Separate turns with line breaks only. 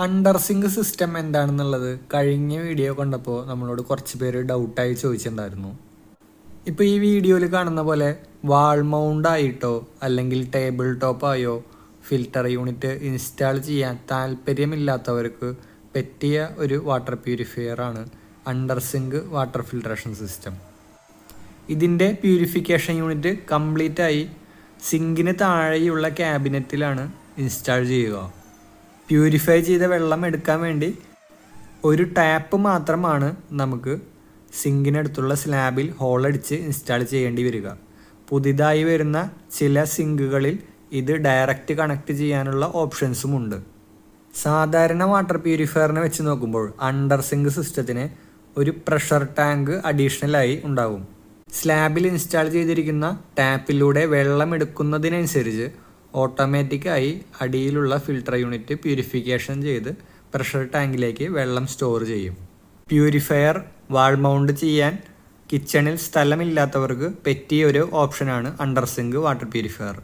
Under zinc system എന്താണെന്നുള്ളത് കഴിഞ്ഞ video കണ്ടപ്പോൾ നമ്മളോട് കുറച്ച് പേര് ഡൗട്ടായി ചോദിച്ചിട്ടുണ്ടായിരുന്നു. ഇപ്പോൾ ഈ വീഡിയോയിൽ കാണുന്ന പോലെ വാൾ മൗണ്ട് ആയിട്ടോ അല്ലെങ്കിൽ ടേബിൾ ടോപ്പായോ ഫിൽട്ടർ യൂണിറ്റ് ഇൻസ്റ്റാൾ ചെയ്യാൻ താല്പര്യമില്ലാത്തവർക്ക് പറ്റിയ ഒരു വാട്ടർ പ്യൂരിഫയർ ആണ് under sink water filtration system. ഇതിൻ്റെ പ്യൂരിഫിക്കേഷൻ യൂണിറ്റ് കംപ്ലീറ്റ് ആയി സിങ്കിന് താഴെയുള്ള ക്യാബിനറ്റിലാണ് ഇൻസ്റ്റാൾ ചെയ്യുക. പ്യൂരിഫൈ ചെയ്ത വെള്ളം എടുക്കാൻ വേണ്ടി ഒരു ടാപ്പ് മാത്രമാണ് നമുക്ക് സിങ്കിനടുത്തുള്ള സ്ലാബിൽ ഹോളടിച്ച് ഇൻസ്റ്റാൾ ചെയ്യേണ്ടി വരിക. പുതിയതായി വരുന്ന ചില സിങ്കുകളിൽ ഇത് ഡയറക്റ്റ് കണക്ട് ചെയ്യാനുള്ള ഓപ്ഷൻസും ഉണ്ട്. സാധാരണ വാട്ടർ പ്യൂരിഫയറിനെ വെച്ച് നോക്കുമ്പോൾ അണ്ടർ സിങ്ക് സിസ്റ്റത്തിന് ഒരു പ്രഷർ ടാങ്ക് അഡീഷണലായി ഉണ്ടാകും. സ്ലാബിൽ ഇൻസ്റ്റാൾ ചെയ്തിരിക്കുന്ന ടാപ്പിലൂടെ വെള്ളം എടുക്കുന്നതിനനുസരിച്ച് ഓട്ടോമാറ്റിക്കായി അടിയിലുള്ള ഫിൽട്ടർ യൂണിറ്റ് പ്യൂരിഫിക്കേഷൻ ചെയ്ത് പ്രഷർ ടാങ്കിലേക്ക് വെള്ളം സ്റ്റോർ ചെയ്യും. പ്യൂരിഫയർ വാൾ മൗണ്ട് ചെയ്യാൻ കിച്ചണിൽ സ്ഥലമില്ലാത്തവർക്ക് പറ്റിയ ഒരു ഓപ്ഷനാണ് അണ്ടർ സിങ്ക് വാട്ടർ പ്യൂരിഫയർ.